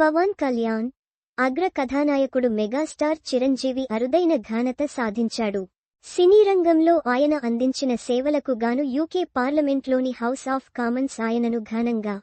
పవన్ కళ్యాణ్ అగ్ర కథానాయకుడు మెగాస్టార్ చిరంజీవి అరుదైన ఘనత సాధించాడు. సినీ రంగంలో ఆయన అందించిన సేవలకు గాను యూకే పార్లమెంట్లోని హౌస్ ఆఫ్ కామన్స్ ఆయనను ఘనంగా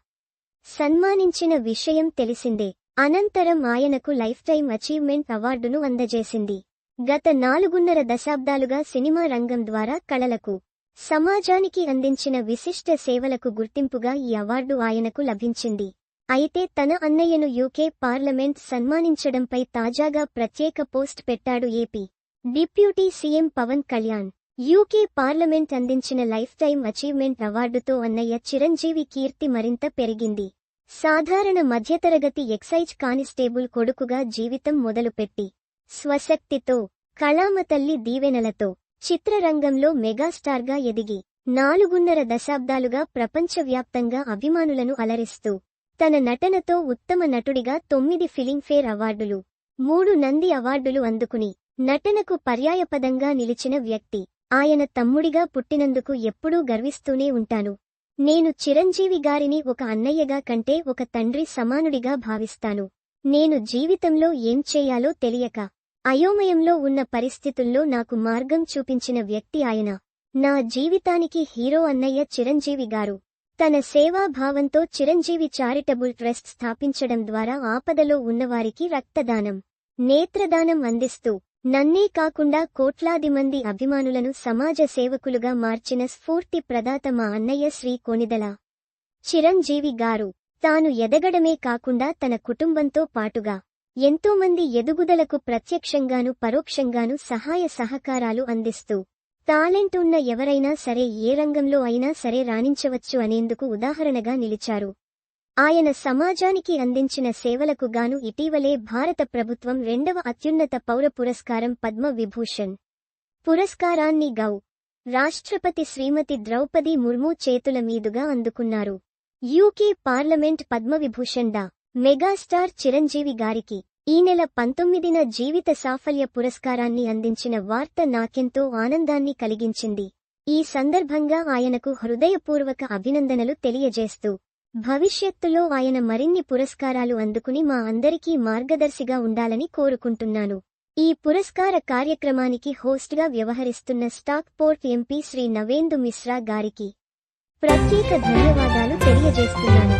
సన్మానించిన విషయం తెలిసిందే. అనంతరం ఆయనకు లైఫ్ టైమ్ అచీవ్మెంట్ అవార్డును అందజేసింది. గత 4.5 దశాబ్దాలుగా సినిమా రంగం ద్వారా కళలకు, సమాజానికి అందించిన విశిష్ట సేవలకు గుర్తింపుగా ఈ అవార్డు ఆయనకు లభించింది. అయితే తన అన్నయ్యను యూకే పార్లమెంట్ సన్మానించడంపై తాజాగా ప్రత్యేక పోస్ట్ పెట్టాడు AP deputy CM Pawan Kalyan. UK parliament అందించిన లైఫ్ టైమ్ అచీవ్మెంట్ అవార్డుతో అన్నయ్య చిరంజీవి కీర్తి మరింత పెరిగింది. సాధారణ మధ్యతరగతి ఎక్సైజ్ కానిస్టేబుల్ కొడుకుగా జీవితం మొదలుపెట్టి స్వశక్తితో, కళామతల్లి దీవెనలతో చిత్రరంగంలో మెగాస్టార్గా ఎదిగి 4.5 దశాబ్దాలుగా ప్రపంచవ్యాప్తంగా అభిమానులను అలరిస్తూ తన నటనతో ఉత్తమ నటుడిగా 9 ఫిలింఫేర్ అవార్డులు, 3 నంది అవార్డులు అందుకుని నటనకు పర్యాయపదంగా నిలిచిన వ్యక్తి. ఆయన తమ్ముడిగా పుట్టినందుకు ఎప్పుడూ గర్విస్తూనే ఉంటాను. నేను చిరంజీవి గారిని ఒక అన్నయ్యగా కంటే ఒక తండ్రి సమానుడిగా భావిస్తాను. నేను జీవితంలో ఏం చేయాలో తెలియక అయోమయంలో ఉన్న పరిస్థితుల్లో నాకు మార్గం చూపించిన వ్యక్తి ఆయన. నా జీవితానికి హీరో అన్నయ్య చిరంజీవి గారు. తన సేవాభావంతో చిరంజీవి చారిటబుల్ ట్రస్ట్ స్థాపించడం ద్వారా ఆపదలో ఉన్నవారికి రక్తదానం, నేత్రదానం అందిస్తూ నన్నే కాకుండా కోట్లాది మంది అభిమానులను సమాజ సేవకులుగా మార్చిన స్ఫూర్తి ప్రదాత మా అన్నయ్య శ్రీ కొనిదెల చిరంజీవి గారు. తాను ఎదగడమే కాకుండా తన కుటుంబంతో పాటుగా ఎంతోమంది ఎదుగుదలకు ప్రత్యక్షంగానూ పరోక్షంగానూ సహాయ సహకారాలు అందిస్తూ టాలెంట్ ఉన్న ఎవరైనా సరే ఏ రంగంలో అయినా సరే రాణించవచ్చు అనేందుకు ఉదాహరణగా నిలిచారు. ఆయన సమాజానికి అందించిన సేవలకు గాను ఇటీవలే భారత ప్రభుత్వం 2వ అత్యున్నత పౌర పురస్కారం పద్మ విభూషణ్ పురస్కారాన్ని రాష్ట్రపతి శ్రీమతి ద్రౌపది ముర్ము చేతుల మీదుగా అందుకున్నారు. యూకే పార్లమెంట్ పద్మవిభూషణ్ డా. మెగాస్టార్ చిరంజీవి గారికి ఈ నెల 19న జీవిత సాఫల్య పురస్కారాన్ని అందించిన వార్త నాకెంతో ఆనందాన్ని కలిగించింది. ఈ సందర్భంగా ఆయనకు హృదయపూర్వక అభినందనలు తెలియజేస్తూ భవిష్యత్తులో ఆయన మరిన్ని పురస్కారాలు అందుకుని మా అందరికీ మార్గదర్శిగా ఉండాలని కోరుకుంటున్నాను. ఈ పురస్కార కార్యక్రమానికి హోస్ట్గా వ్యవహరిస్తున్న Stockport MP Shri Navendu Mishra గారికి ప్రత్యేక ధన్యవాదాలు తెలియజేస్తున్నాను.